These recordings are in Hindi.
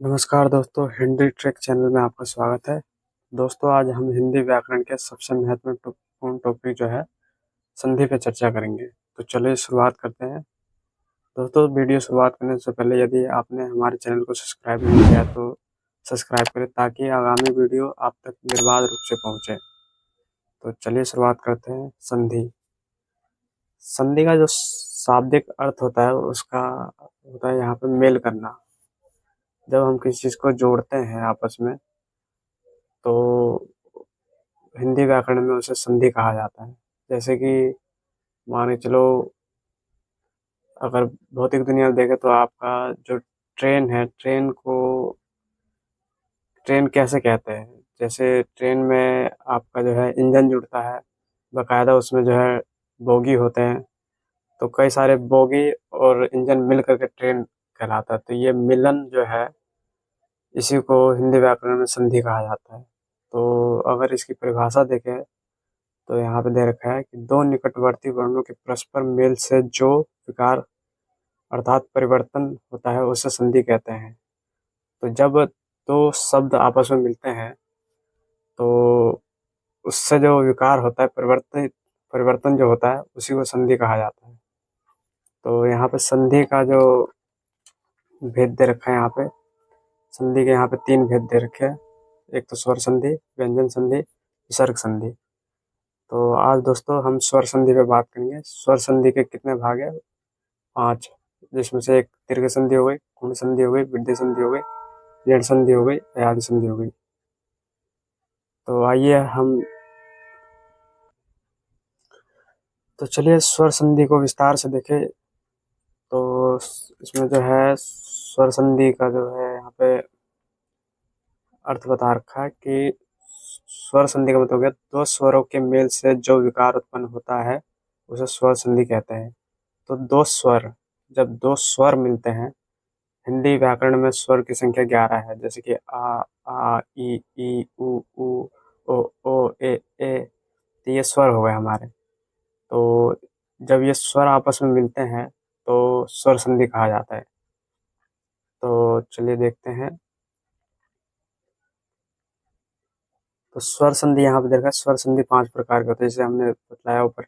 नमस्कार दोस्तों, हिंदी ट्रिक चैनल में आपका स्वागत है। दोस्तों, आज हम हिंदी व्याकरण के सबसे महत्वपूर्ण टॉपिक जो है संधि पे चर्चा करेंगे। तो चलिए शुरुआत करते हैं। दोस्तों, वीडियो शुरुआत करने से पहले यदि आपने हमारे चैनल को सब्सक्राइब नहीं किया तो सब्सक्राइब करें ताकि आगामी वीडियो आप तक निर्बाध रूप से पहुँचे। तो चलिए शुरुआत करते हैं। संधि संधि का जो शाब्दिक अर्थ होता है उसका होता है यहाँ पे मेल करना। जब हम किसी चीज़ को जोड़ते हैं आपस में तो हिंदी व्याकरण में उसे संधि कहा जाता है। जैसे कि मान के चलो, अगर भौतिक दुनिया में देखें तो आपका जो ट्रेन है, ट्रेन कैसे कहते हैं? जैसे ट्रेन में आपका जो है इंजन जुड़ता है, बाकायदा उसमें जो है बोगी होते हैं, तो कई सारे बोगी और इंजन मिल करके ट्रेन कहलाता है। तो ये मिलन जो है इसी को हिंदी व्याकरण में संधि कहा जाता है। तो अगर इसकी परिभाषा देखें तो यहाँ पे दे रखा है कि दो निकटवर्ती वर्णों के परस्पर मेल से जो विकार अर्थात परिवर्तन होता है उसे संधि कहते हैं। तो जब दो शब्द आपस में मिलते हैं तो उससे जो विकार होता है, परिवर्तन जो होता है उसी को संधि कहा जाता है। तो यहाँ पे संधि का जो भेद दे रखा है, यहाँ पे संधि के यहाँ पे 3 भेद दे रखे हैं। एक तो स्वर संधि, व्यंजन संधि, विसर्ग संधि। तो आज दोस्तों हम स्वर संधि पे बात करेंगे। स्वर संधि के कितने भाग है? 5, जिसमें से एक दीर्घ संधि हो गई, गुण संधि हो गई, वृद्धि संधि हो गई, ऋण संधि हो गई, अयादि संधि हो गई। तो आइए तो चलिए स्वर संधि को विस्तार से देखें। तो इसमें जो है स्वर संधि का जो है यहाँ पे अर्थ बता रखा है कि स्वर संधि का मतलब हो गया दो स्वरों के मेल से जो विकार उत्पन्न होता है उसे स्वर संधि कहते हैं। तो जब दो स्वर मिलते हैं, हिंदी व्याकरण में स्वर की संख्या 11 है। जैसे कि आ ई उ ओ ए। तो ये स्वर हो गए हमारे। तो जब ये स्वर आपस में मिलते हैं तो स्वर संधि कहा जाता है। तो चलिए देखते हैं। तो स्वर संधि यहाँ पे देखा, स्वर संधि 5 प्रकार के होते हैं, जैसे हमने बताया ऊपर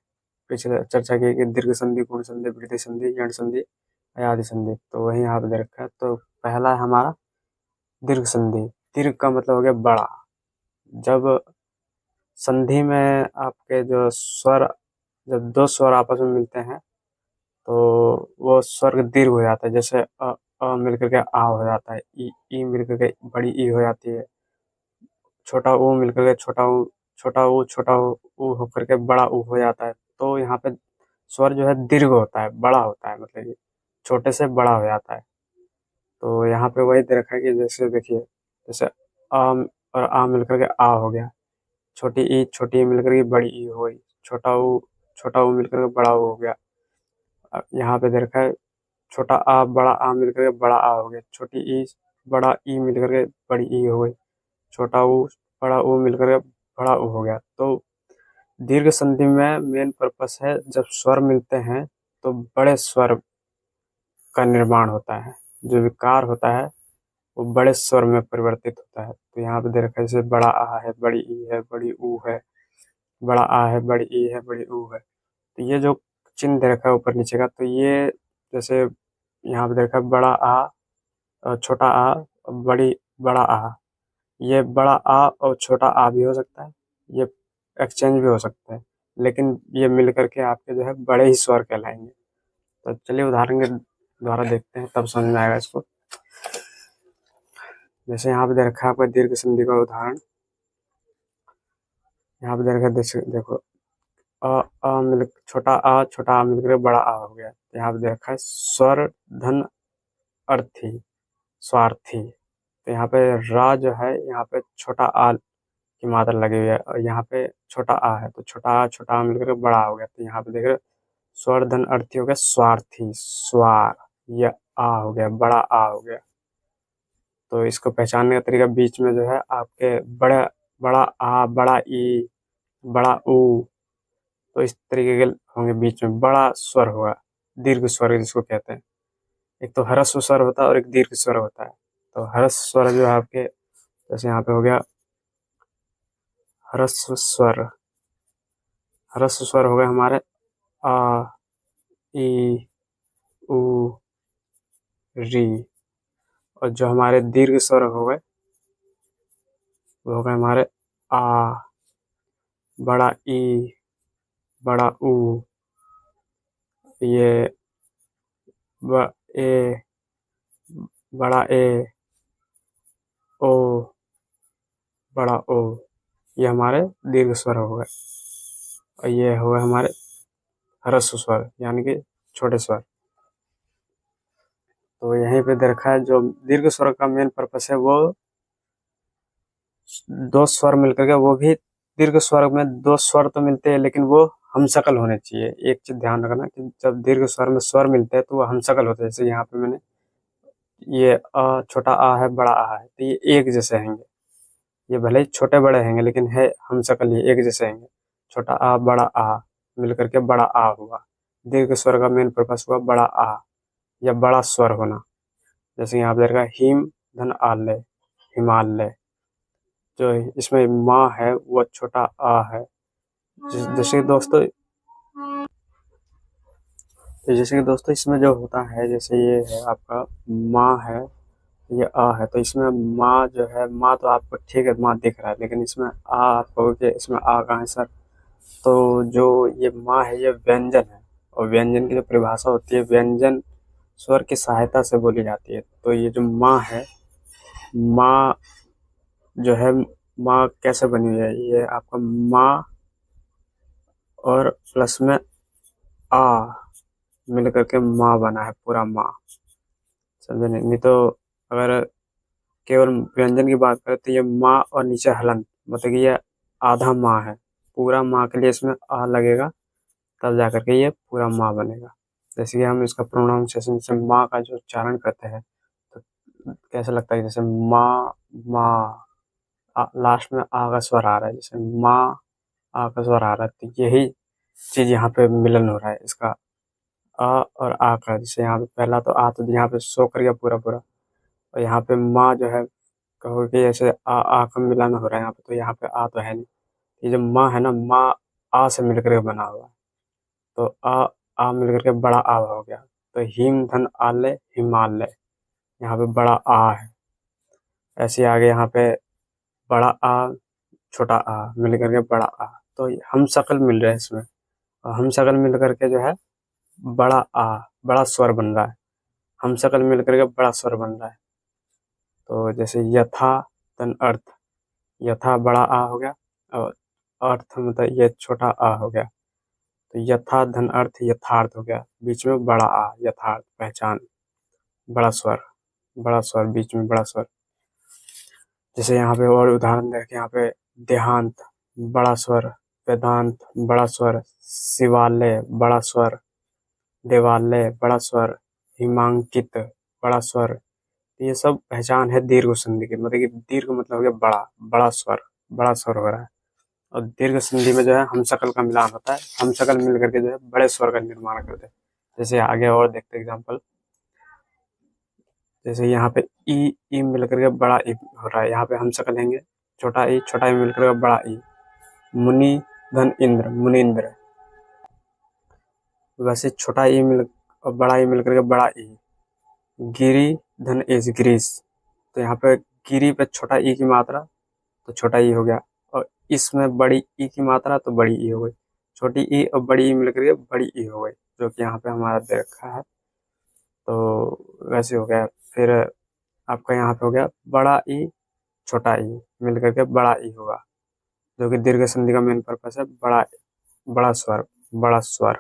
पिछले चर्चा की कि दीर्घ संधि, गुण संधि, वृद्धि संधि, यण संधि, अयादि संधि। तो वही यहाँ पे दे रखा है। तो पहला है हमारा दीर्घ संधि। दीर्घ का मतलब हो गया बड़ा। जब संधि में आपके जो स्वर, जब दो स्वर आपस में मिलते हैं तो वो स्वर दीर्घ हो जाता है। जैसे मिलकर के आ हो जाता है, ई मिलकर के बड़ी ई हो जाती है, छोटा ऊ मिलकर के छोटा ऊ होकर के बड़ा ऊ हो जाता है। तो यहाँ पे स्वर जो है दीर्घ होता है, बड़ा होता है, मतलब कि छोटे से बड़ा हो जाता है। तो यहाँ पे वही दे रखा है कि जैसे देखिए, जैसे आम और आ मिलकर के आ हो गया, छोटी ई मिलकर के बड़ी ई हो गई, छोटा ऊ मिलकर के बड़ा ऊ हो गया। यहाँ पे दे रखा है छोटा आ बड़ा आ मिलकर के बड़ा आ हो गया, छोटी ई बड़ा ई मिलकर के बड़ी ई हो गई, छोटा ऊ बड़ा ऊ मिलकर के बड़ा ऊ हो गया। तो दीर्घ संधि में मेन पर्पस है जब स्वर मिलते हैं तो बड़े स्वर का निर्माण होता है, जो विकार होता है वो बड़े स्वर में परिवर्तित होता है। तो यहाँ पे दे रखा है जैसे बड़ा आ है, बड़ी ई है, बड़ी ऊ है, बड़ा आ है, बड़ी ई है, बड़ी ऊ है। तो ये जो चिन्ह दे रखा है ऊपर नीचे का, तो ये जैसे यहाँ पे दे रखा है बड़ा आ और छोटा आ और बड़ा आ। ये बड़ा आ और छोटा आ भी हो सकता है, ये एक्सचेंज भी हो सकता है, लेकिन ये मिल करके आपके जो है बड़े ही स्वर कहलाएंगे। तो चलिए उदाहरण के द्वारा देखते हैं, तब समझ में आएगा इसको। जैसे यहाँ पे दे रखा है आपका दीर्घ संधि का उदाहरण। यहाँ पे दे रखा है, देखो छोटा आ मिलकर बड़ा आ हो गया। यहाँ पे दे रखा है स्वर धन अर्थी स्वार्थी। तो यहाँ पे रा जो है, यहाँ पे छोटा आ की मात्रा लगी हुई है और यहाँ पे छोटा आ है, तो छोटा आ मिलकर बड़ा आ हो गया। तो यहाँ पे देख रहे हो स्वर धन अर्थी हो गया स्वार्थी, स्वार, ये आ हो गया, बड़ा आ हो गया। तो इसको पहचानने का तरीका, बीच में जो है आपके बड़ा आ, बड़ा ई, बड़ा ऊ, तो इस तरीके के होंगे, बीच में बड़ा स्वर होगा, दीर्घ स्वर जिसको कहते हैं। एक तो ह्रस्व स्वर होता है और एक दीर्घ स्वर होता है। तो ह्रस्व स्वर जो है आपके, जैसे यहाँ पे हो गया ह्रस्व स्वर। ह्रस्व स्वर हो गए हमारे आ, ई, उ, री। और जो हमारे दीर्घ स्वर हो गए वो हो गए हमारे आ, बड़ा ई, बड़ा ऊ, ये ए, बड़ा ए, ओ, बड़ा ओ। ये हमारे दीर्घ स्वर हो गए। और ये हो गए हमारे ह्रस्व स्वर यानी कि छोटे स्वर। तो यहीं पे देखा है जो दीर्घ स्वर का मेन पर्पस है वो दो स्वर मिलकर के, वो भी दीर्घ स्वर में दो स्वर तो मिलते हैं लेकिन वो हमशक्ल होने चाहिए। एक चीज ध्यान रखना कि जब दीर्घ स्वर में स्वर मिलते हैं तो वो हमशक्ल होते हैं। जैसे यहाँ पे मैंने ये छोटा आ है, बड़ा आ है, तो ये एक जैसे हैंगे। ये भले ही छोटे बड़े हैंगे लेकिन है हमशक्ल, ये एक जैसे हैंगे। छोटा आ बड़ा आ मिलकर के बड़ा आ हुआ। दीर्घ स्वर का मेन पर्पस हुआ बड़ा आ या बड़ा स्वर होना। जैसे यहाँ पे देखा हिम धन आलय, हिमालय। जो इसमें माँ है वो छोटा आ है। जैसे कि दोस्तों इसमें जो होता है, जैसे ये है आपका माँ है, ये आ है, तो इसमें माँ जो है, माँ तो आपको ठीक है माँ दिख रहा है, लेकिन इसमें आ आप कहोगे इसमें आ कहाँ है सर? तो जो ये माँ है ये व्यंजन है, और व्यंजन की जो परिभाषा होती है व्यंजन स्वर की सहायता से बोली जाती है। तो ये जो माँ है, माँ जो है, माँ कैसे बनी हुई है? ये आपका माँ और प्लस में आ मिल करके माँ बना है, पूरा माँ। समझे नहीं तो अगर केवल व्यंजन की बात करें तो ये माँ और नीचे हलन, मतलब कि ये आधा माँ है। पूरा माँ के लिए इसमें आ लगेगा तब जा करके ये पूरा माँ बनेगा। जैसे कि हम इसका प्रोनाउंसिएशन जैसे माँ का जो उच्चारण करते हैं तो कैसा लगता है, जैसे माँ, माँ, लास्ट में आ का स्वर आ रहा है, जैसे माँ आ का स्वर आ रहा है, तो यही चीज यहाँ पे मिलन हो रहा है इसका आ और आ का। जैसे यहाँ पे पहला तो आ तो यहाँ पे शो कर गया पूरा पूरा, और यहाँ पे माँ जो है कहो कि जैसे आ का मिलान हो रहा है यहाँ पे, तो यहाँ पे आ तो है नहीं। ये जो माँ है ना, माँ आ से मिलकर के बना हुआ है, तो आ मिलकर के बड़ा आ हो गया। तो हिम धन आलय, हिमालय, यहाँ पे बड़ा आ है। ऐसे आगे यहाँ पे बड़ा आ छोटा आ मिलकर के बड़ा आ, तो हम शकल मिल रहे हैं इसमें। और हम शकल मिल करके जो है बड़ा आ, बड़ा स्वर बन रहा है। हम शकल मिल करके बड़ा स्वर बन रहा है। तो जैसे यथा तन अर्थ, यथा बड़ा आ हो गया, और अर्थ मतलब ये छोटा आ हो गया। तो यथा धन अर्थ यथार्थ हो गया, बीच में बड़ा आ, यथार्थ पहचान, बड़ा स्वर, बड़ा स्वर बीच में बड़ा स्वर। जैसे यहाँ पे और उदाहरण देखें, यहाँ पे देहांत बड़ा स्वर, वेदांत बड़ा स्वर, शिवालय बड़ा स्वर, देवालय बड़ा स्वर, हिमांकित बड़ा स्वर। ये सब पहचान है दीर्घ संधि की। मतलब कि दीर्घ मतलब हो गया बड़ा, बड़ा स्वर, बड़ा स्वर हो रहा है। और दीर्घ संधि में जो है हम शकल का मिलान होता है, हम शकल मिल करके जो है बड़े स्वर का निर्माण करते हैं। जैसे आगे और देखते एग्जाम्पल, जैसे यहाँ पे ई मिल करके बड़ा ई हो रहा है, यहाँ पे हम शकल लेंगे छोटा ई मिल करके बड़ा ई। मुनि धन इंद्र, मुनिंद्र। वैसे छोटा ई मिल और बड़ा ई मिल करके बड़ा ई। गिरी धन एज, ग्रीस। तो यहाँ पे गिरी पे छोटा ई की मात्रा तो छोटा ई हो गया, और इसमें बड़ी ई की मात्रा तो बड़ी ई हो गई। छोटी ई और बड़ी ई मिलकर के बड़ी ई हो गई, जो कि यहाँ पे हमारा दे रखा है। तो वैसे हो गया। फिर आपका यहाँ पे हो गया बड़ा ई छोटा ई मिलकर के बड़ा ई होगा, जो कि दीर्घ संधि का मेन पर्पस है। बड़ा, बड़ा स्वर, बड़ा स्वर,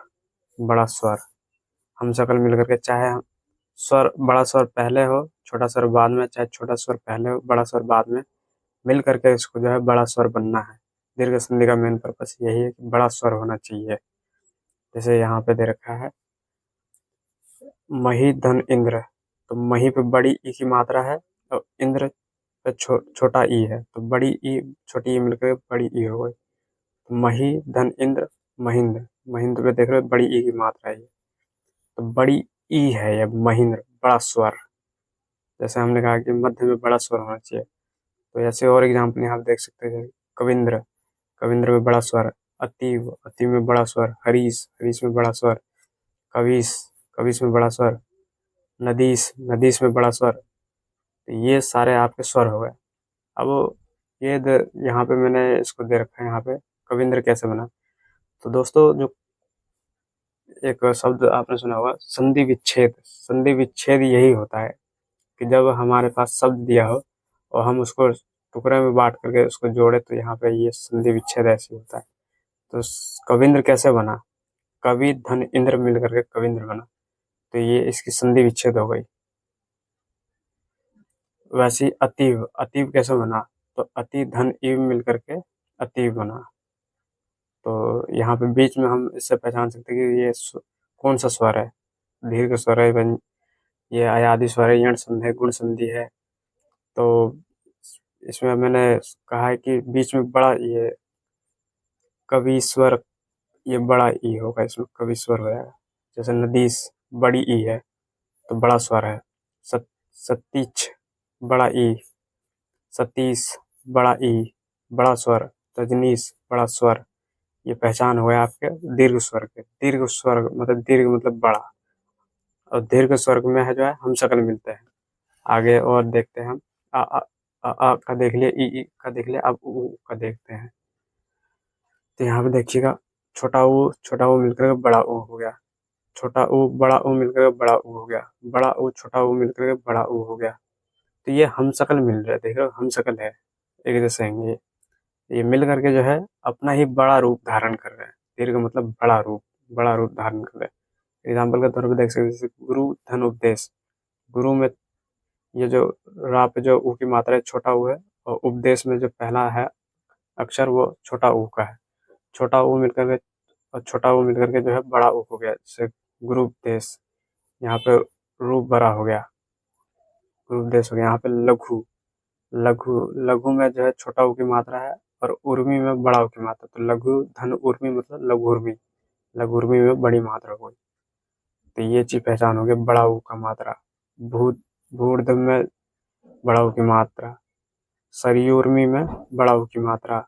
बड़ा स्वर। हम शकल मिलकर के, चाहे हम स्वर बड़ा स्वर पहले हो छोटा स्वर बाद में, चाहे छोटा स्वर पहले हो बड़ा स्वर बाद में, मिल करके इसको जो है बड़ा स्वर बनना है। दीर्घ संधि का मेन पर्पस यही है कि बड़ा स्वर होना चाहिए। जैसे यहाँ पे दे रखा है मही धन इंद्र, तो मही पे बड़ी ई की मात्रा है और इंद्र पे छोटा ई है, तो बड़ी ई छोटी ई मिलकर बड़ी ई हो गई। तो मही धन इंद्र, महेंद्र, महेंद्र पे देख रहे हो बड़ी ई की मात्रा है, तो बड़ी ई है ये महेंद्र, बड़ा स्वर। जैसे हमने कहा कि मध्य में बड़ा स्वर होना चाहिए, तो ऐसे और एग्जाम्पल यहाँ पे देख सकते हैं। कविंद्र, कविंद्र में बड़ा स्वर। अतीव, अतीव में बड़ा स्वर। हरीश, हरीश में बड़ा स्वर। कविश, कविश में बड़ा स्वर। नदीश, नदीश में बड़ा स्वर। तो ये सारे आपके स्वर हो गए। अब यहाँ पे मैंने इसको दे रखा है, यहाँ पे कविंद्र कैसे बना। तो दोस्तों, जो एक शब्द आपने सुना होगा संधि विच्छेद, संधि विच्छेद यही होता है कि जब हमारे पास शब्द दिया हो और हम उसको टुकड़े में बांट करके उसको जोड़े, तो यहाँ पे ये संधि विच्छेद ऐसे होता है। तो कविंद्र कैसे बना, कवि धन इंद्र मिल करके कविंद्र बना, तो ये इसकी संधि विच्छेद हो गई। वैसे ही अतीव, अतीव कैसे बना, तो अति धन इव मिल करके अतीव बना। तो यहाँ पे बीच में हम इससे पहचान सकते हैं कि ये कौन सा स्वर है। दीर्घ स्वर है, ये अयादि स्वर है, यण संधि है, गुण संधि है। तो इसमें मैंने कहा है कि बीच में बड़ा ये कवि स्वर, ये बड़ा ई होगा, इसमें कवि स्वर हो जाएगा। जैसे नदीश बड़ी ई है तो बड़ा स्वर है। सतीच बड़ा ई, सतीश बड़ा ई बड़ा स्वर। रजनीश बड़ा स्वर। ये पहचान हो गया आपके दीर्घ स्वर के। दीर्घ स्वर मतलब दीर्घ मतलब बड़ा, और दीर्घ स्वर में है जो है हम शकल मिलते हैं। आगे और देखते हैं हम। आ का देख लिए, ई का देख लिया, अब उ का देखते हैं। तो यहाँ पे देखिएगा, छोटा ऊ मिलकर बड़ा ऊ हो गया। छोटा ऊ बड़ा ऊ मिलकर बड़ा ऊ हो गया। बड़ा ऊ छोटा ऊ मिलकर बड़ा ऊ हो गया। तो ये हम शकल मिल रहे हैं, देख रहे हो, हम शकल है, एक जैसे हैं ये मिल करके जो है अपना ही बड़ा रूप धारण कर रहे हैं। दीर्घ मतलब बड़ा रूप, बड़ा रूप धारण कर रहे हैं। एग्जाम्पल के तौर पर देख सकते हैं, जैसे गुरु धन उपदेश। गुरु में ये जो रा पे जो ऊ की मात्रा है छोटा ऊ है, और उपदेश में जो पहला है अक्षर वो छोटा ऊ का है। छोटा ऊ मिलकर के और छोटा ऊ मिलकर के जो है बड़ा ऊ हो गया, जैसे गुरु उपदेश। यहाँ पे रूप बड़ा हो गया, गुरु उपदेश हो गया। यहाँ पे लघु, लघु, लघु में जो है छोटा ऊ की मात्रा है, और उर्मी में बड़ा ऊ की मात्रा। तो लघु धन उर्मी मतलब लघु उर्मी, लघु उर्मी में बड़ी मात्रा हुई। तो ये चीज पहचान हो गई, बड़ा ऊ का मात्रा। भूत, भूर्ध में बड़ा ऊ की मात्रा। सरयुर्मी में बड़ा ऊ की मात्रा।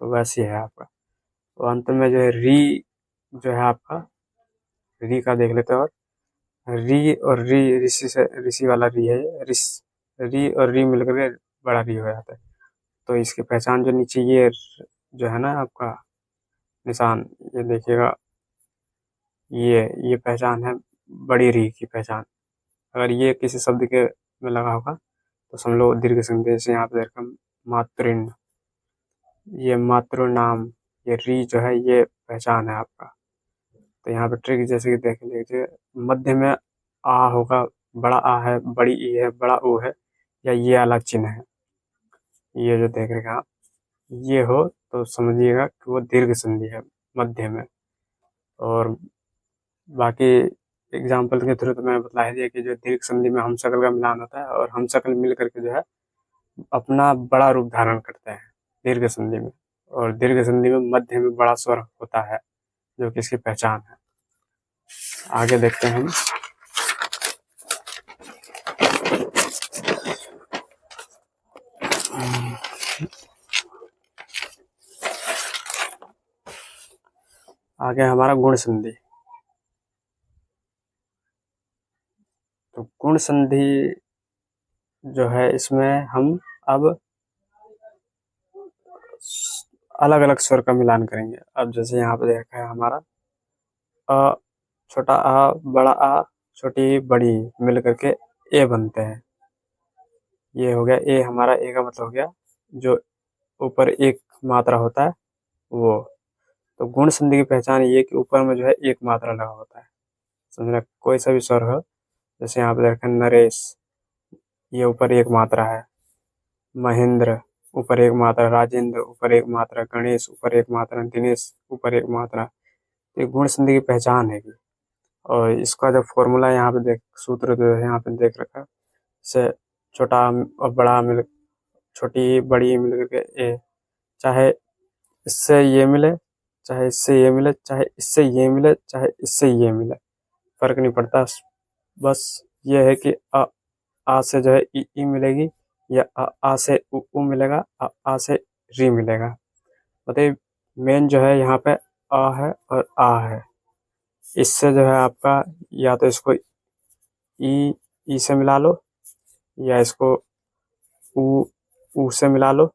तो वैसी है आपका। तो अंत में जो है री, जो है आपका री का देख लेते हैं। और री और री, ऋषि से, ऋषि वाला री है ये, री और री मिलकर के बड़ा री हो जाता है। तो इसकी पहचान जो नीचे ये जो है ना आपका निशान, ये देखिएगा, ये पहचान है बड़ी री की पहचान। अगर ये किसी शब्द के में लगा होगा तो समझ लो दीर्घ संधि। जैसे यहाँ पे देखा मातृन, ये मातृ नाम, ये री जो है ये पहचान है आपका। तो यहाँ पे ट्रिक जैसे कि देख लीजिए, मध्य में आ होगा, बड़ा आ है, बड़ी ई है, बड़ा ऊ है, या ये अलग चिन्ह है, ये जो देख रहे हैं आप, ये हो तो समझिएगा कि वो दीर्घ संधि है मध्य में। और बाकी एग्जाम्पल के थ्रू तो मैंने बता दिया कि जो दीर्घ संधि में हम शकल का मिलान होता है, और हम शकल मिल करके जो है अपना बड़ा रूप धारण करते हैं दीर्घ संधि में। और दीर्घ संधि में मध्य में बड़ा स्वर होता है, जो कि इसकी पहचान है। आगे देखते हैं हम। आगे हमारा गुण संधि। तो गुण संधि जो है, इसमें हम अब अलग अलग स्वर का मिलान करेंगे। अब जैसे यहाँ पे देखा है हमारा अ, छोटा आ, बड़ा आ, छोटी बड़ी मिल करके ए बनते हैं। ये हो गया ए, हमारा ए का मतलब हो गया जो ऊपर एक मात्रा होता है वो। तो गुण संधि की पहचान ये कि ऊपर में जो है एक मात्रा लगा होता है। समझना, कोई सा भी स्वर हो, जैसे यहाँ पे देखा नरेश, ये ऊपर एक मात्रा है। महेंद्र ऊपर एक मात्रा, राजेंद्र ऊपर एक मात्रा, गणेश ऊपर एक मात्रा, दिनेश ऊपर एक मात्रा। तो गुण संधि की पहचान है। और इसका जो फॉर्मूला यहाँ पे देख, सूत्र जो है यहाँ पे देख रखा है, से छोटा और बड़ा मिल, छोटी बड़ी मिल करके ए, चाहे इससे ये मिले, चाहे इससे ये मिले, चाहे इससे ये मिले, चाहे इससे ये मिले, फर्क नहीं पड़ता। बस ये है कि आ से जो है ई मिलेगी, या आ से उ मिलेगा, आ से री मिलेगा। बताइए मेन जो है यहाँ पे आ है और आ है। इससे जो है आपका या तो इसको ई से मिला लो, या इसको ऊ से मिला लो,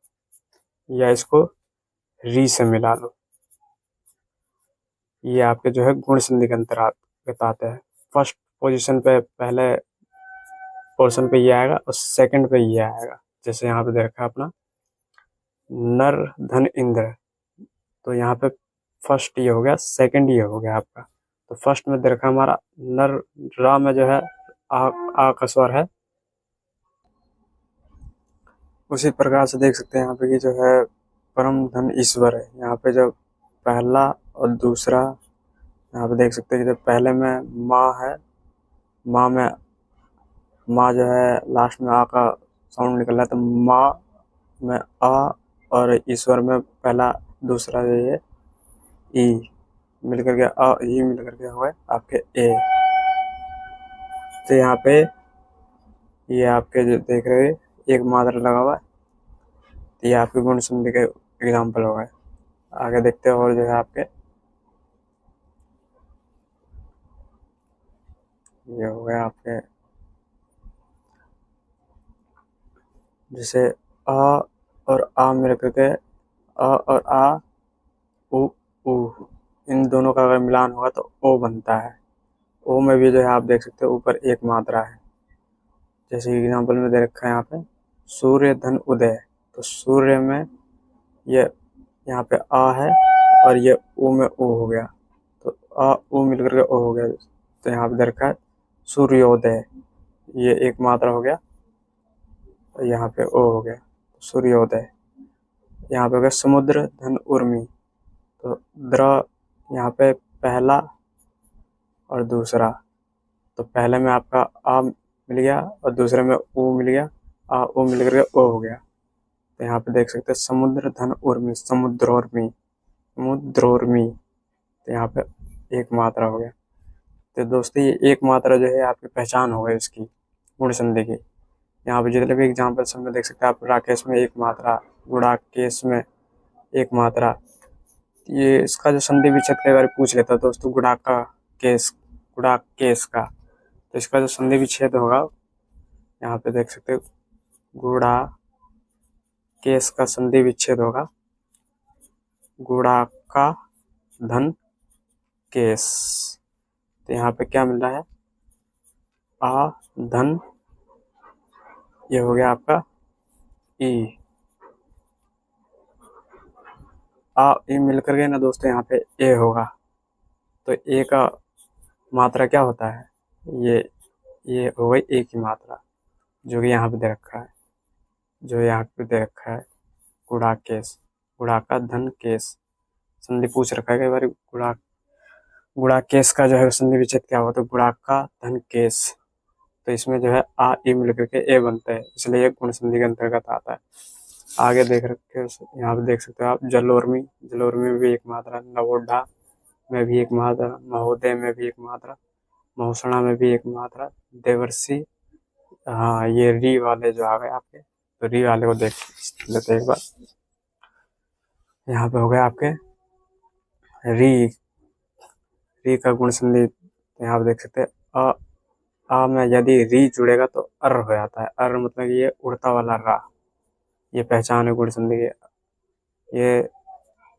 या इसको री से मिला लो। ये आपके जो है गुण संधि के अंतर बताते हैं। फर्स्ट पोजीशन पे, पहले पोर्शन पे ये आएगा और सेकंड पे ये आएगा। जैसे यहाँ पे दे रखा है अपना नर धन इंद्र, तो यहाँ पे फर्स्ट ये हो गया, सेकंड ये हो गया आपका। तो फर्स्ट में दे रखा हमारा नर, रा में जो है आ का स्वर है। उसी प्रकार से देख सकते हैं यहाँ पे कि जो है परम धन ईश्वर है। यहाँ पे जो पहला और दूसरा, यहाँ पे देख सकते हैं कि जो पहले में माँ है, माँ में माँ जो है लास्ट में आ का साउंड निकल रहा है, तो माँ में आ, और ईश्वर में पहला दूसरा ये ई मिलकर के आ ई मिलकर के हुआ आपके ए। तो यहाँ पे ये आपके जो देख रहे हैं एक मात्रा लगा हुआ है, तो ये आपके गुण संधि के एग्जाम्पल हो गए। आगे देखते हैं और जो है आपके ये हो गया आपके जैसे आ और आ मिलकर के आ और आ उ उ, इन दोनों का अगर मिलान होगा तो ओ बनता है। ओ में भी जो है आप देख सकते हो ऊपर एक मात्रा है। जैसे एग्जाम्पल में दे रखा है यहाँ पे सूर्य धन उदय, तो सूर्य में ये यहाँ पे आ है और ये ऊ में ओ हो गया, तो आ ऊ मिलकर के ओ हो गया। तो यहाँ पे दे रखा है सूर्योदय, ये एक मात्रा हो गया, और यहाँ पे ओ हो गया सूर्योदय। यहाँ पे हो गया समुद्र धन उर्मी, तो द्र यहाँ पे पहला और दूसरा, तो पहले में आपका आ मिल गया और दूसरे में ऊ मिल गया, आ ऊ मिल करके ओ हो गया। तो यहाँ पे देख सकते हैं समुद्र धन उर्मी, समुद्रोर्मी, समुद्रोर्मी, तो यहाँ पे एक मात्रा हो गया। तो दोस्तों ये एक मात्रा जो है आपकी पहचान हो गई इसकी गुण संधि की। यहाँ पे जितने भी एग्जाम्पल सब में देख सकते हैं आप, राकेश में एक मात्रा, गुड़ाकेश में एक मात्रा। ये इसका जो संधि विच्छेद कई बार पूछ लेता है दोस्तों, गुड़ाका केस, गुड़ाकेश का, तो इसका जो संधि विच्छेद होगा यहाँ पे देख सकते हो गुड़ा केस का संधि विच्छेद होगा गुड़ाका धन केस। तो यहाँ पे क्या मिल रहा है आ धन, ये हो गया आपका ई, आ ई मिलकर के ना दोस्तों यहाँ पे ए होगा। तो ए का मात्रा क्या होता है, ये हो गई ए की मात्रा, जो कि यहाँ पे दे रखा है, जो यहाँ पे दे रखा है गुड़ाकेश, गुड़ाका धन केश। संधि पूछ रखा है कई बार गुड़ाकेश का जो है संधि विच्छेद क्या हुआ, तो गुड़ाका धन केश। तो इसमें जो है आ ई मिलकर के ए बनता है, इसलिए ये गुण संधि के अंतर्गत आता है। आगे देख रखे यहाँ पे देख सकते हो आप जलोर्मी, जलोर्मी में भी एक मात्रा, नवोढ़ा में भी एक मात्रा, महोदय में भी एक मात्रा, महोसणा में भी एक मात्रा, देवर्षि। हाँ ये री वाले जो आ गए आपके, तो री वाले को देख लेते हैं एक बार। यहाँ पे हो गया आपके री, री का गुण संधि यहाँ पे देख सकते हैं आ में यदि री जुड़ेगा तो अर हो जाता है। अर मतलब ये उड़ता वाला रा, ये पहचान है गुण संधि की। ये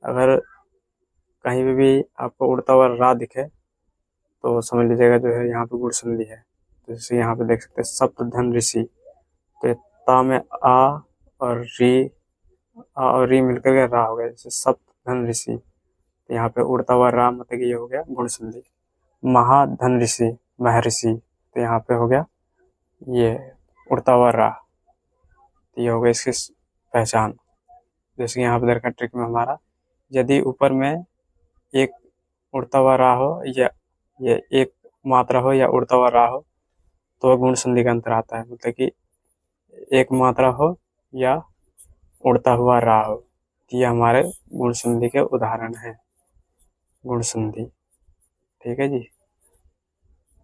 अगर कहीं पे भी आपको उड़ता हुआ रा दिखे तो समझ लीजिएगा जो है यहाँ पे गुण संधि है। तो जैसे यहाँ पे देख सकते हैं सप्त धन ऋषि, तो ता में आ और री मिलकर के रा हो गया, जैसे सप्त धन ऋषि। तो यहाँ पे उड़ता हुआ रा मतलब ये हो गया गुण संधि। महाधन ऋषि, महर्षि, तो यहाँ पे हो गया ये उड़ता हुआ रा, तो ये हो गया इसकी पहचान। जैसे यहाँ पे देखा ट्रिक में हमारा, यदि ऊपर में एक उड़ता हुआ रा हो या ये एक मात्रा हो या उड़ता हुआ रा हो तो गुण संधि का अंतर आता है। मतलब कि एक मात्रा हो या उड़ता हुआ रा हो, ये हमारे गुण संधि के उदाहरण हैं। गुण संधि, ठीक है जी,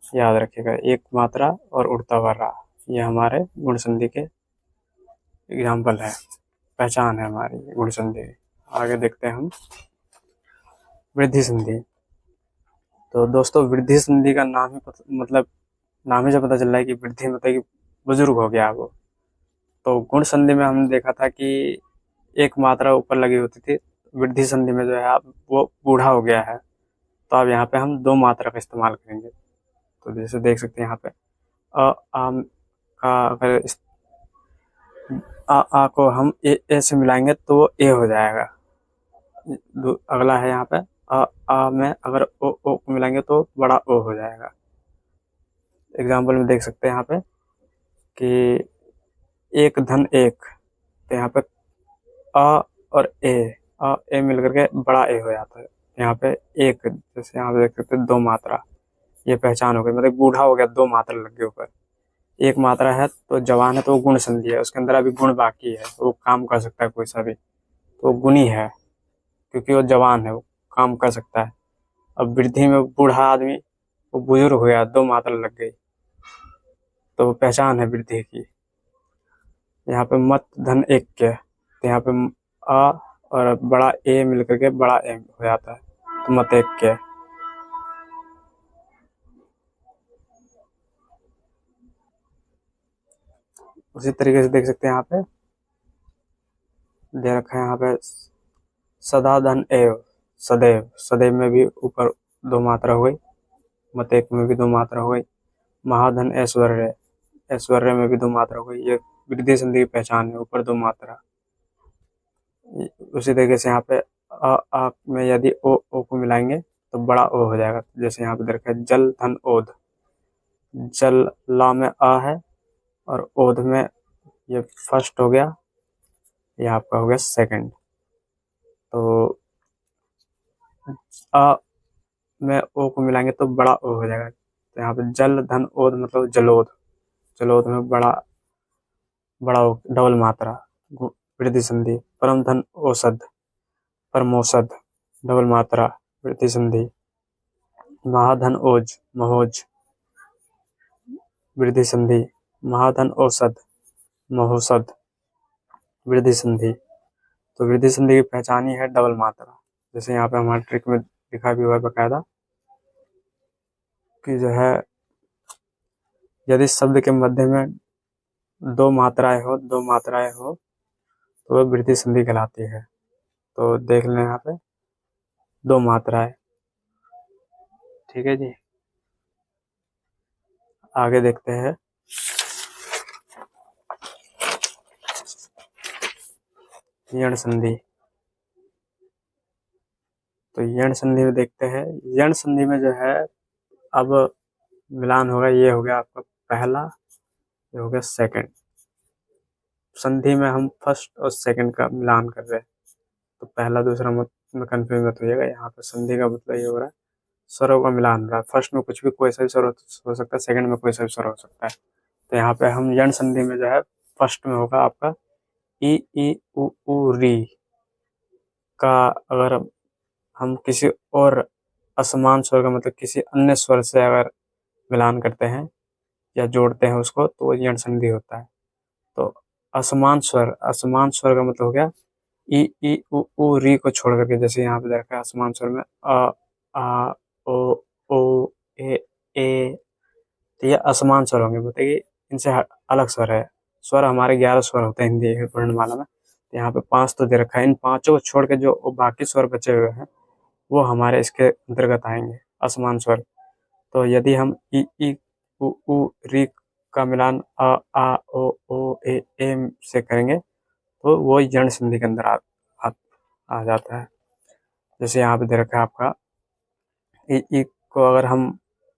याद रखिएगा, एक मात्रा और उड़ता हुआ रा। ये हमारे गुण संधि के एग्जाम्पल है, पहचान है हमारी गुण संधि। आगे देखते हैं हम वृद्धि संधि। तो दोस्तों वृद्धि संधि का नाम ही मतलब नाम ही से पता चल रहा है कि वृद्धि मतलब कि बुजुर्ग हो गया वो। तो गुण संधि में हमने देखा था कि एक मात्रा ऊपर लगी होती थी, वृद्धि संधि में जो है अब वो बूढ़ा हो गया है, तो अब यहाँ पे हम दो मात्रा का इस्तेमाल करेंगे। तो जैसे देख सकते हैं यहाँ पे आम का अगर आ को हम ए से मिलाएंगे तो वो ए हो जाएगा। अगला है यहाँ पे आ में अगर ओ को मिलाएंगे तो बड़ा ओ हो जाएगा। एग्जाम्पल में देख सकते हैं यहाँ पे कि एक धन एक, तो यहाँ पे अ और ए मिलकर के बड़ा ए हो जाता है। यहाँ पे एक, जैसे यहाँ पे देख सकते हैं दो मात्रा, ये पहचान हो गई, मतलब बूढ़ा हो गया, दो मात्रा लग गई ऊपर। एक मात्रा है तो जवान है तो वो गुण संधि है, उसके अंदर अभी गुण बाकी है, वो काम कर सकता है कोई सा भी, तो वो गुणी है क्योंकि वो जवान है, वो काम कर सकता है। अब वृद्धि में बूढ़ा आदमी, वो बुजुर्ग हो गया, दो मात्रा लग गई, तो वो पहचान है वृद्धि की। यहाँ पे मत धन एक के, तो यहाँ पे आ और बड़ा ए मिलकर के बड़ा ए हो जाता है, तो मत एक के। उसी तरीके से देख सकते हैं यहाँ पे दे रखा है, यहाँ पे सदा धन एव, सदैव, सदैव में भी ऊपर दो मात्रा हो गई, मत एक में भी दो मात्रा हो गई। महाधन ऐश्वर्य, ऐश्वर्य में भी दो मात्रा हो गई, ये वृद्धि संधि की पहचान है, ऊपर दो मात्रा। उसी तरीके से यहाँ पे आ में यदि ओ को मिलाएंगे तो बड़ा ओ हो जाएगा। जैसे यहाँ पे देखा है जल धन ओध, जल ला में आ है और ओध में ये फर्स्ट हो गया, ये आपका हो गया सेकंड। तो आ में ओ को मिलाएंगे तो बड़ा ओ हो जाएगा। तो यहाँ पे जल धन ओध मतलब जलोध, जलोध में बड़ा ओ, डबल मात्रा, वृद्धि संधि। परम धन औषध, परमौषध, डबल मात्रा, वृद्धि संधि। महाधन ओज, महोज, वृद्धि संधि। महाधन औषध, महोषध, वृद्धि संधि। तो वृद्धि संधि की पहचान ही है डबल मात्रा। जैसे यहाँ पे हमारे ट्रिक में लिखा भी हुआ है बकायदा कि जो है यदि शब्द के मध्य में दो मात्राएं हो तो वह वृद्धि संधि कहलाती है। तो देख लें यहाँ पे दो मात्राएं, ठीक है जी। आगे देखते हैं यण संधि। तो यण संधि में देखते हैं, यण संधि में जो है अब मिलान होगा, ये हो गया आपका पहला, ये हो गया सेकंड। संधि में हम फर्स्ट और सेकंड का मिलान कर रहे हैं, तो पहला दूसरा मत में कंफ्यूज मत होइएगा। यहाँ पे संधि का मतलब ये हो रहा है स्वरों का मिलान हो रहा है। फर्स्ट में कुछ भी कोई सा भी स्वर हो सकता है, सेकंड में कोई सा भी स्वर हो सकता है। तो यहाँ पे हम यण संधि में जो है फर्स्ट में होगा आपका ई उ री का, अगर हम किसी और असमान स्वर का मतलब किसी अन्य स्वर से अगर मिलान करते हैं या जोड़ते हैं उसको, तो वो यण संधि होता है। तो असमान स्वर का मतलब हो गया ई उ री को छोड़ करके, जैसे यहाँ पे देखा है असमान स्वर में आ ओ ए, तो ये असमान स्वर होंगे, मतलब कि इनसे अलग स्वर है। स्वर हमारे 11 स्वर होते हैं हिंदी वर्णमाला में, तो यहाँ पे 5 तो दे रखा है। इन पांचों को छोड़ के जो बाकी स्वर बचे हुए हैं वो हमारे इसके अंतर्गत आएंगे, असमान स्वर। तो यदि हम ई उ री का मिलान आ ओ ए से करेंगे तो वो यण संधि के अंदर आ जाता है। जैसे यहाँ पे दे रखा है आपका ई को अगर हम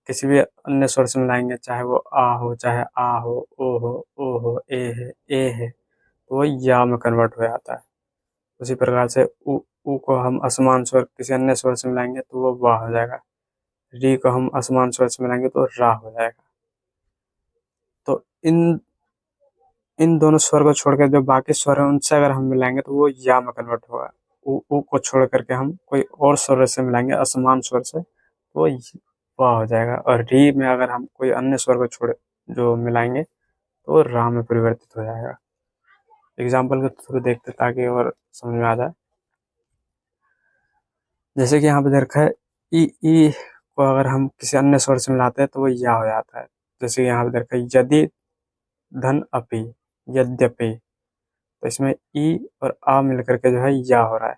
किसी भी अन्य स्वर से मिलाएंगे, चाहे वो आ हो, चाहे आ हो, ओ हो, ए है, तो वो या में कन्वर्ट हो जाता है। उसी प्रकार से उ को हम असमान स्वर किसी अन्य स्वर से मिलाएंगे तो वो वाह हो जाएगा। री को हम असमान स्वर से मिलाएंगे तो रा हो जाएगा। तो इन दोनों स्वर को छोड़कर जो बाकी स्वर है उनसे अगर हम मिलाएंगे तो वो या में कन्वर्ट होगा। उ को छोड़ करके हम कोई और स्वर से मिलाएंगे असमान स्वर से, वो वाह हो जाएगा। और री में अगर हम कोई अन्य स्वर को छोड़ जो मिलाएंगे तो रा में परिवर्तित हो जाएगा। एग्जाम्पल के थ्रू देखते ताकि और समझ में आ जाए। जैसे कि यहाँ पे देख रखा है ई को अगर हम किसी अन्य स्वर से मिलाते हैं तो वो या हो जाता है। जैसे यहाँ पे देख रखा है यदि धन अपि, यद्यपि, तो इसमें ई और आ मिलकर के जो है या हो रहा है।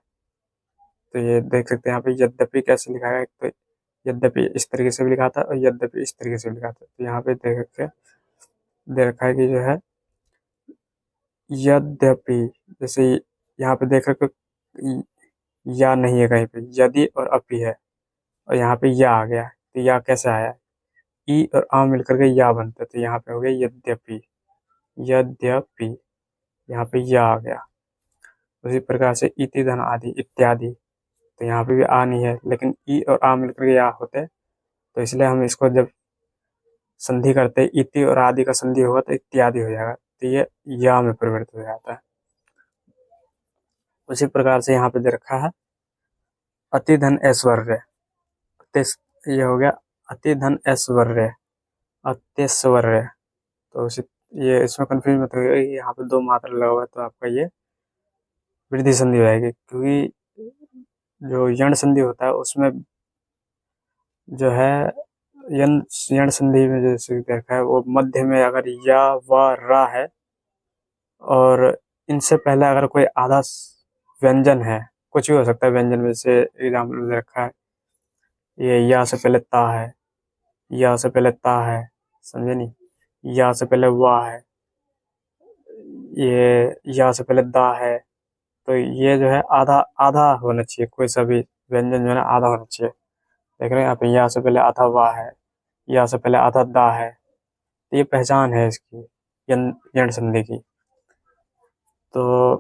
तो ये देख सकते हैं यहाँ पे यद्यपि कैसे लिखा है। तो यद्यपि इस तरीके से भी लिखा था और यद्यपि इस तरीके से भी लिखा था। तो यहाँ पे देख के दे रखा है कि जो है यद्यपि, जैसे यहाँ पे देख रहे हो या नहीं है कहीं पे, यदि और अपि है और यहाँ पे या आ गया। तो या कैसे आया, ई और आ मिलकर के या बनता है। तो यहाँ पे हो गया यद्यपि, यद्यपि, यहाँ पे या आ गया। उसी प्रकार से इति धन आदि इत्यादि, तो यहाँ पे भी आ नहीं है लेकिन ई और आ मिलकर के या होते, तो इसलिए हम इसको जब संधि करते इति और आदि का संधि होगा तो इत्यादि हो जाएगा। तो ये या में परिवर्तित हो जाता है। उसी प्रकार से यहाँ पे दे रखा है अति धन ऐश्वर्य, ये हो गया अति धन ऐश्वर्य, अत्यश्वर्य। तो ये इसमें कंफ्यूज मत होइए, यहाँ पे दो मात्रा लगा हुआ है तो आपका ये वृद्धि संधि हो जाएगी, क्योंकि जो यण संधि होता है उसमें जो है यण संधि में जैसे देखा है वो मध्य में अगर या व रा है और इनसे पहले अगर कोई आधा व्यंजन है, कुछ भी हो सकता है व्यंजन में, जैसे एग्जाम्पल में रखा है ये या से पहले ता है, या से पहले ता है, समझे नहीं, या से पहले वाह है, ये या से पहले दा है। तो ये जो है आधा आधा होना चाहिए, कोई सा भी व्यंजन जो है ना आधा होना चाहिए। देख रहे हैं यहाँ पे या से पहले आधा वाह है, या से पहले आधा दा है। तो ये पहचान है इसकी यण संधि की। तो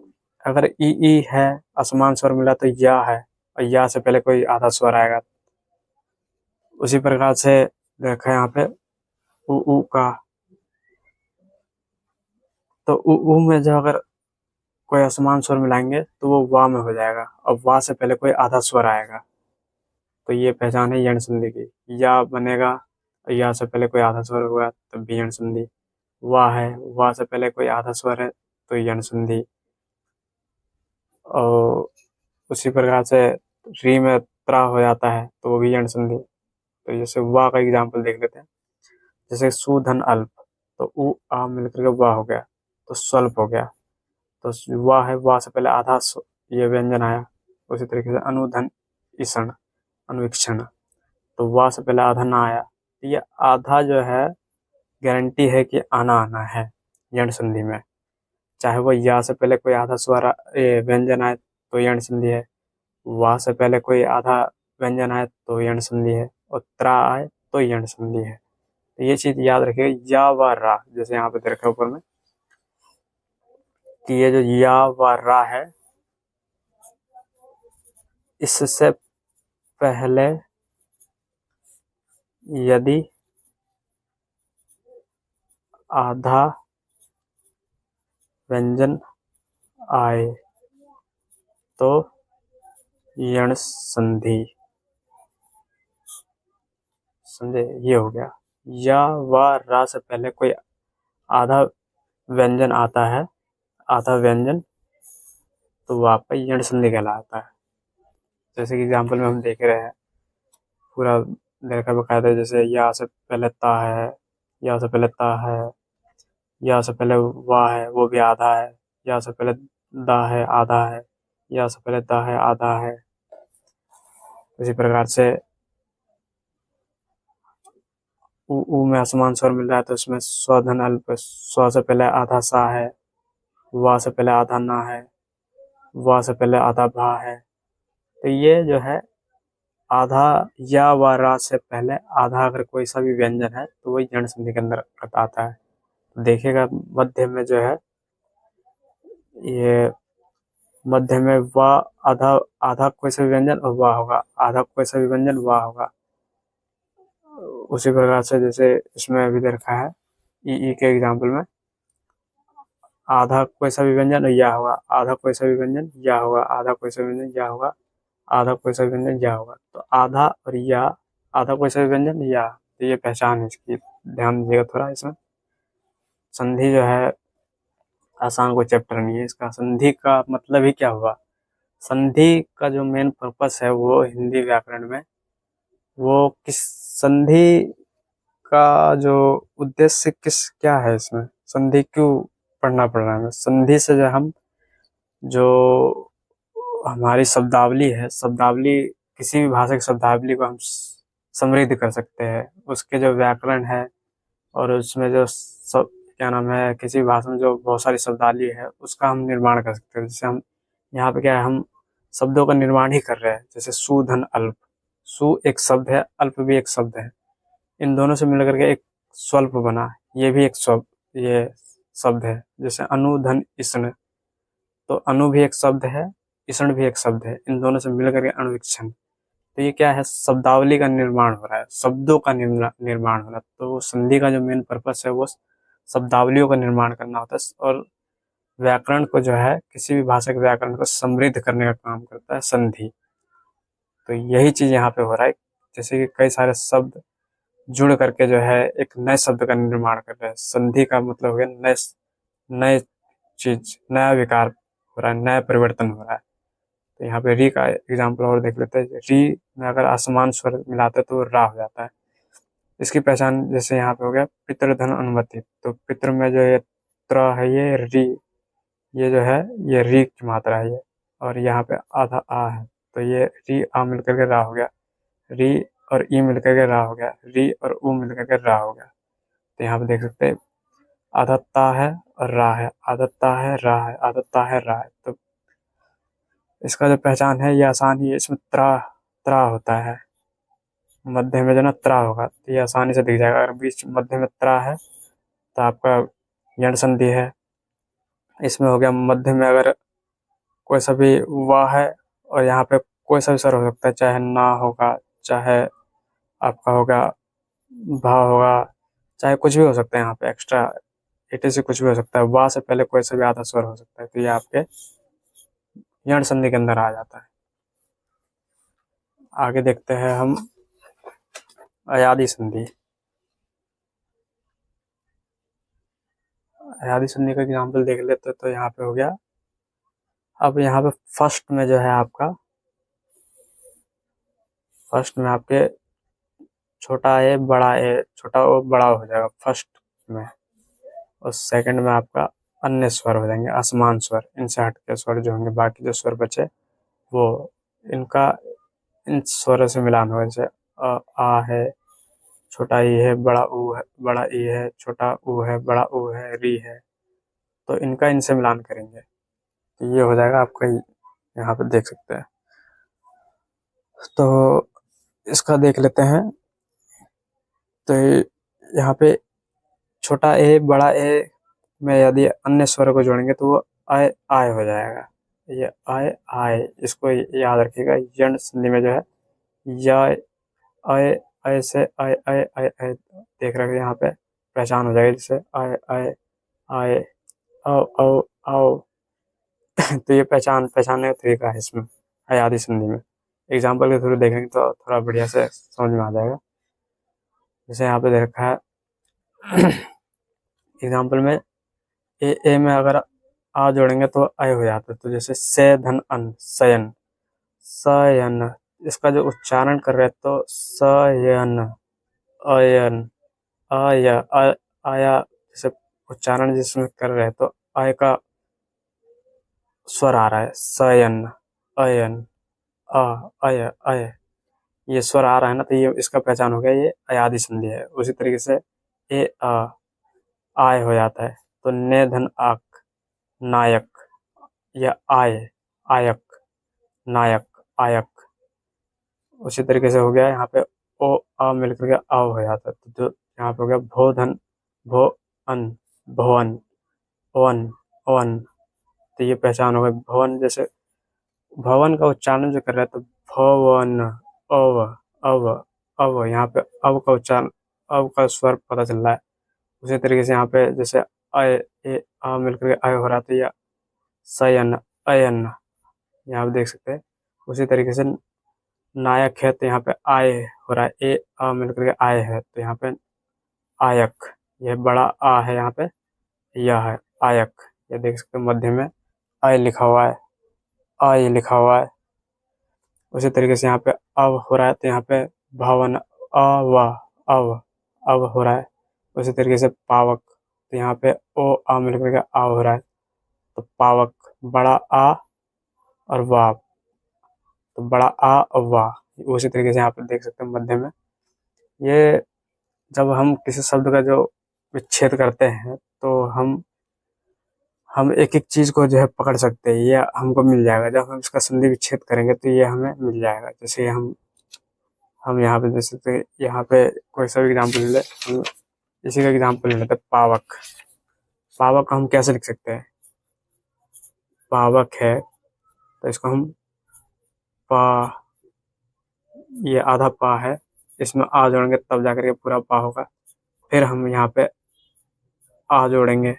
अगर ई है, असमान स्वर मिला तो या है, और या से पहले कोई आधा स्वर आएगा। उसी प्रकार से देखा यहाँ पे उ का, तो उ में जो अगर कोई असमान स्वर मिलाएंगे तो वो वा में हो जाएगा, और वा से पहले कोई आधा स्वर आएगा। तो ये पहचान है यण संधि की। या बनेगा, या से पहले कोई आधा स्वर हुआ तब भी यण संधि। वाह है, वाह से पहले कोई आधा स्वर है तो यण संधि। और उसी प्रकार से री में त्रा हो जाता है तो वो भी यण संधि। तो जैसे वाह का एग्जाम्पल देख लेते हैं। जैसे सुधन अल्प, तो उ आ मिलकर के वाह हो गया तो स्वल्प हो गया। तो वाह है, वाह से पहले आधा ये व्यंजन आया। उसी तरीके से अनुधन ईषण, अनुवीक्षण, तो वाह से पहले आधा ना आया। ये आधा जो है गारंटी है कि आना आना है यण संधि में, चाहे वो या से पहले कोई आधा स्वर व्यंजन आए तो यण संधि है, वाह से पहले कोई आधा व्यंजन आए तो यण संधि है, और त्रा आए तो यण संधि है। तो ये चीज याद रखिए। या व रा, जैसे यहाँ पे दे रखा है ऊपर में कि ये जो या व रा है, इससे पहले यदि आधा व्यंजन आए तो यण संधि, समझे, ये हो गया। या व रा से पहले कोई आधा व्यंजन आता है, आधा व्यंजन, तो वह आपका यण संधि कहलाता है। जैसे कि एग्जाम्पल में हम देख रहे हैं, पूरा देखा बकायदा, जैसे या से पहले ता है, या से पहले ता है, या से पहले वाह है वो भी आधा है, या से पहले दा है आधा है, या से पहले दा है आधा है। इसी प्रकार से उ में असमान स्वर मिल रहा है तो इसमें स्वधन अल्प, स्व से पहले आधा सा है, वा से पहले आधा ना है, वा से पहले आधा भा है। तो ये जो है आधा या व रा से पहले आधा अगर कोई सा भी व्यंजन है तो वही यण संधि के अंदर आता है। तो देखिएगा मध्य में जो है ये मध्य में वा आधा आधा कोई सा भी व्यंजन और वाह होगा, आधा कोई सा भी व्यंजन वाह होगा। उसी प्रकार से जैसे इसमें अभी दे रखा है ई के एग्जाम्पल में, आधा कोई सा भी व्यंजन और या होगा, आधा कोई सा भी व्यंजन या होगा, आधा कोई सा व्यंजन या होगा, आधा कोई सा व्यंजन या होगा। तो आधा और या, आधा कोई सा व्यंजन या, तो ये पहचान है इसकी, ध्यान दीजिएगा थोड़ा इसमें। संधि जो है आसान कोई चैप्टर नहीं है। इसका संधि का मतलब ही क्या हुआ? संधि का जो मेन पर्पस है वो हिंदी व्याकरण में, वो किस संधि का जो उद्देश्य किस क्या है, इसमें संधि क्यों पढ़ना पड़ रहा है हमें? संधि से जो हम जो हमारी शब्दावली है, शब्दावली किसी भी भाषा की शब्दावली को हम समृद्ध कर सकते हैं। उसके जो व्याकरण है और उसमें जो सब क्या नाम है, किसी भी भाषा में जो बहुत सारी शब्दावली है उसका हम निर्माण कर सकते हैं। जैसे हम यहाँ पे क्या है, हम शब्दों का निर्माण ही कर रहे हैं। जैसे सु धन अल्प, सु एक शब्द है, अल्प भी एक शब्द है, इन दोनों से मिलकर के एक स्वल्प बना, ये भी एक ये शब्द है। जैसे अनु धन इष्ण, तो अनु भी एक शब्द है, इष्ण भी एक शब्द है, इन दोनों से मिलकर के अणुवीक्षण। तो ये क्या है, शब्दावली का निर्माण हो रहा है, शब्दों का निर्माण हो रहा है। तो संधि का जो मेन पर्पस है वो शब्दावलियों का निर्माण करना होता है, और व्याकरण को जो है, किसी भी भाषा के व्याकरण को समृद्ध करने का काम करता है संधि। तो यही चीज यहाँ पे हो रहा है। जैसे कि कई सारे शब्द जुड़ करके जो है एक नए शब्द का निर्माण कर रहे हैं। संधि का मतलब हो गया नए नए चीज, नया विकार हो रहा है, नया परिवर्तन हो रहा है। तो यहाँ पे री का एग्जाम्पल और देख लेते हैं। री में अगर असमान स्वर मिलाते हैं तो रा हो जाता है। इसकी पहचान जैसे यहाँ पे हो गया पितृधन अनुमति, तो पितृ में जो ये त्र है, ये री, ये जो है ये री की मात्रा है ये, और यहाँ पे आधा आ है, तो ये री आ मिलकर के रा हो गया, री और ई मिलकर के रा हो गया, री और उ मिलकर के रा हो गया। तो यहाँ पे देख सकते हैं आधा ता है और रा है, आधा ता है रा है, आधा ता है रा है। तो इसका जो पहचान है ये आसान ही है। इसमें त्रा त्रा होता है, मध्य में जो ना त्रा होगा, तो ये आसानी से दिख जाएगा। अगर बीच मध्य में त्रा है तो आपका यण संधि है। इसमें हो गया मध्य में अगर कोई सा भी वाह है, और यहाँ पे कोई सा भी स्वर हो सकता है, चाहे ना होगा, चाहे आपका होगा भा होगा, चाहे कुछ भी हो सकता है। यहाँ पे एक्स्ट्रा एटी से कुछ भी हो सकता है। वाह से पहले कोई सा भी आधा स्वर हो सकता है, तो ये आपके यण संधि के अंदर आ जाता है। आगे देखते हैं हम अयादि संधि। अयादि संधि का एग्जाम्पल देख लेते हैं। तो यहाँ पे हो गया, अब यहाँ पे फर्स्ट में जो है आपका, फर्स्ट में आपके छोटा ए बड़ा ए, छोटा ओ बड़ा हो जाएगा फर्स्ट में, और सेकंड में आपका अन्य स्वर हो जाएंगे, असमान स्वर। इनसे हट के स्वर जो होंगे, बाकी जो स्वर बचे वो इनका इन स्वरों से मिलान होगा। जैसे आ है, छोटा ई है, बड़ा ऊ है, बड़ा ई है, छोटा ऊ है, बड़ा ऊ है, री है, तो इनका इनसे मिलान करेंगे, तो ये हो जाएगा आपका। यहाँ पे देख सकते हैं। तो इसका देख लेते हैं। तो यहाँ पे छोटा ए बड़ा ए में यदि अन्य स्वर को जोड़ेंगे तो वो आय आय हो जाएगा। ये आय आय, इसको याद रखिएगा। यण संधि में जो है या आय, आय से आय आय आय आय देख रहे हैं, यहाँ पे पहचान हो जाएगी। जैसे आय आय आय आओ आओ आओ तो ये पहचानने का तरीका है इसमें अयादि संधि में। एग्जाम्पल के थ्रू देखेंगे तो थोड़ा बढ़िया से समझ में आ जाएगा। जैसे यहाँ पे दे रखा है एग्जाम्पल में ए में अगर आ जोड़ेंगे तो अय हो जाता है। तो जैसे से धन अन, सयन, सयन, इसका जो उच्चारण कर रहे हैं तो सयन, अयन, आय, आया, जैसे उच्चारण जिसमें कर रहे हैं तो आय का स्वर आ रहा है, सयन, अयन, अ, अय, अय, ये स्वर आ रहा है ना, तो ये इसका पहचान हो गया, ये अयादि संधि है। उसी तरीके से ए आय हो जाता है, तो ने धन आक, नायक, या आय, आयक, नायक, आयक। उसी तरीके से हो गया यहाँ पे ओ आ मिलकर के आव हो जाता है। तो जो यहाँ पे हो गया भो धन भो अन, भवन, ओवन, ओवन, तो ये पहचान हो गई भवन। जैसे भवन का उच्चारण जो कर रहा है तो भवन, अव, अव, अव, यहाँ पे अव का उच्चारण, अव का स्वर पता चल रहा है। उसी तरीके से यहाँ पे जैसे अय ए आ मिलकर के अय हो रहा था, या सयन, अयन, यहाँ पे देख सकते हैं। उसी तरीके से नायक है तो यहाँ पे आय हो रहा है, ए आ मिलकर के आय है, तो यहाँ पे आयक, यह बड़ा आ है यहाँ पे, यह है आयक, ये देख सकते हैं मध्य में अय लिखा हुआ है, अय लिखा हुआ है। उसी तरीके से यहाँ पे अव हो रहा है तो यहाँ पे भवन अव हो रहा है। उसी तरीके से पावक, तो यहाँ पे ओ आ मिल करके आ हो रहा है, तो पावक, बड़ा आ और वाव, तो बड़ा आ और वाह। उसी तरीके से यहाँ पे देख सकते हैं मध्य में। ये जब हम किसी शब्द का जो विच्छेद करते हैं तो हम एक एक चीज को जो है पकड़ सकते हैं, ये हमको मिल जाएगा। जब हम इसका संधि विच्छेद करेंगे तो ये हमें मिल जाएगा। जैसे हम यहाँ पे जैसे तो यहाँ पे कोई सा भी एग्जाम्पल ले ले, हम इसी का एग्जाम्पल ले लेते हैं पावक। पावक हम कैसे लिख सकते हैं? पावक है तो इसको हम पा, ये आधा पा है, इसमें आ जोड़ेंगे तब जाकर के पूरा पा होगा। फिर हम यहाँ पे आ जोड़ेंगे,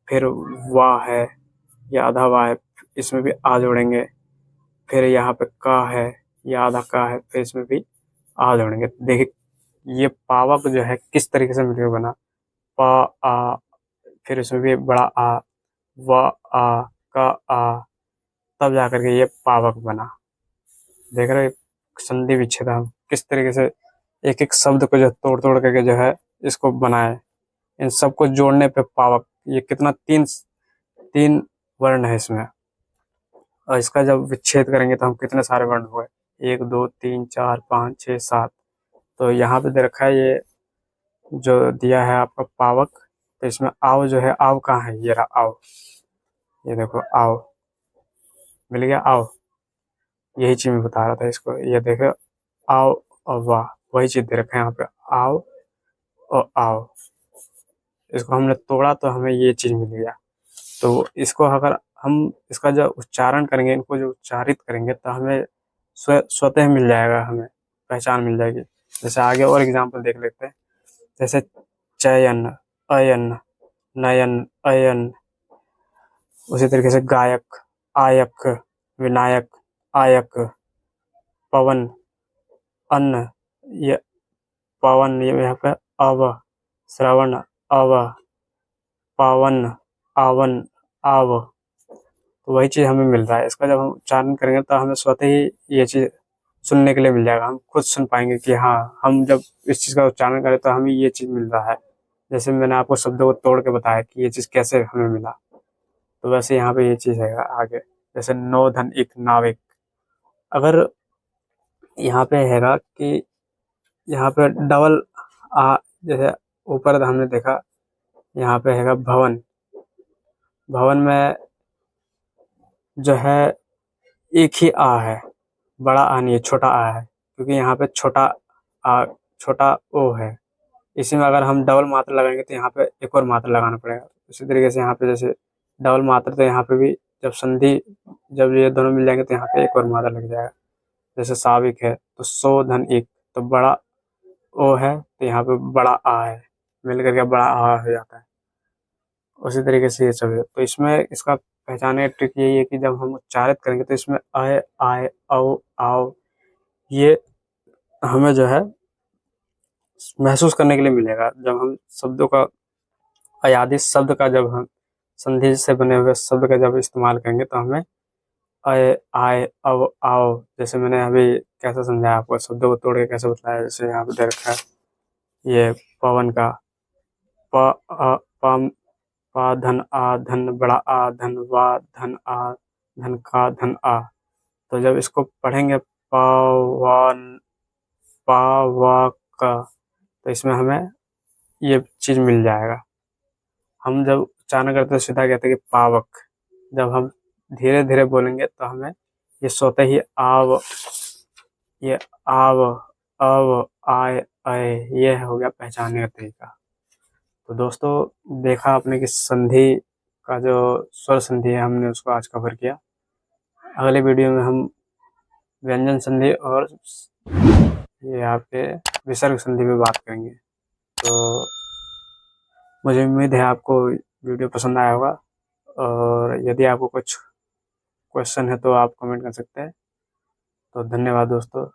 फिर वाह है, ये आधा वाह है, इसमें भी आ जोड़ेंगे। फिर यहाँ पे का है, ये आधा का है, फिर इसमें भी आ जोड़ेंगे। देखिए ये पावक जो है किस तरीके से मिलकर बना, पा आ, फिर इसमें भी बड़ा आ, व आ, का आ, तब जाकर के ये पावक बना। देख रहे संधि विच्छेद हम किस तरीके से एक एक शब्द को जो तोड़ तोड़ करके जो है इसको बनाए, इन सबको जोड़ने पे पावक। ये कितना तीन वर्ण है इसमें, और इसका जब विच्छेद करेंगे तो हम कितने सारे वर्ण हुए, 1 2 3 4 5 6 7। तो यहाँ पे दे रखा है ये जो दिया है आपका पावक, तो इसमें आव जो है, आव कहाँ है, ये रहा आव, ये देखो आव मिल गया। आव यही चीज मैं बता रहा था इसको, ये देखो आव और वाह, वही चीज दे रखा है यहाँ पे, आव और आव। इसको हमने तोड़ा तो हमें ये चीज मिल गया। तो इसको अगर हम इसका जो उच्चारण करेंगे, इनको जो उच्चारित करेंगे तो हमें स्वतः मिल जाएगा, हमें पहचान मिल जाएगी। जैसे आगे और एग्जाम्पल देख लेते हैं। जैसे चयन, अयन, नयन, अयन। उसी तरीके से गायक, आयक, विनायक, आयक, पवन, अन्न, ये पवन, ये यहाँ पे अव, श्रवण, अव, पावन, आवन, आव। तो वही चीज़ हमें मिल रहा है। इसका जब हम उच्चारण करेंगे तो हमें स्वतः ही ये चीज़ सुनने के लिए मिल जाएगा। हम खुद सुन पाएंगे कि हाँ, हम जब इस चीज़ का उच्चारण करें तो हमें ये चीज़ मिल रहा है। जैसे मैंने आपको शब्दों को तोड़ के बताया कि ये चीज़ कैसे हमें मिला, तो वैसे यहाँ पे ये चीज़ है आगे। जैसे नौ धन एक नाविक, अगर यहाँ पे हैगा कि यहाँ पे डबल आ, जैसे ऊपर हमने देखा यहाँ पे हैगा भवन, भवन में जो है एक ही आ है, बड़ा आ नहीं है, छोटा आ है, क्योंकि यहाँ पे छोटा ओ है। इसी में अगर हम डबल मात्रा लगाएंगे तो यहाँ पे एक और मात्रा लगाना पड़ेगा। इसी तरीके से यहाँ पे जैसे डबल मात्रा, तो यहाँ पे भी जब संधि, जब ये दोनों मिल जाएंगे तो यहाँ पे एक और मात्रा लग जाएगा। जैसे साविक है तो सौ धन एक, तो बड़ा ओ है तो यहाँ पे बड़ा आ है, मिल करके बड़ा आ हो जाता है। उसी तरीके से ये सब है। तो इसमें इसका पहचाने ट्रिक यही है कि जब हम उच्चारित करेंगे तो इसमें अय, आय, औ, आओ, ये हमें जो है महसूस करने के लिए मिलेगा। जब हम शब्दों का, अयादित शब्द का, जब हम संधि से बने हुए शब्द का जब इस्तेमाल करेंगे तो हमें अय, आय, अव, आओ, जैसे मैंने अभी कैसे समझाया आपको, शब्दों को तोड़ के कैसे बताया। जैसे यहाँ पे दे रखा है ये पवन का प, अ, पम, पा धन आ, धन बड़ा आ, धन वा, धन आ, धन का, धन आ। तो जब इसको पढ़ेंगे पावन, पावा का, तो इसमें हमें ये चीज मिल जाएगा। हम जब उच्चारण करते हैं सीधा कहते हैं कि पावक, जब हम धीरे धीरे बोलेंगे तो हमें ये स्वतः ही आव, ये आव, अव, आय, अय, ये हो गया पहचानने का तरीका। तो दोस्तों देखा आपने कि संधि का जो स्वर संधि है हमने उसको आज कवर किया। अगले वीडियो में हम व्यंजन संधि और ये आपके विसर्ग संधि में बात करेंगे। तो मुझे उम्मीद है आपको वीडियो पसंद आया होगा, और यदि आपको कुछ क्वेश्चन है तो आप कमेंट कर सकते हैं। तो धन्यवाद दोस्तों।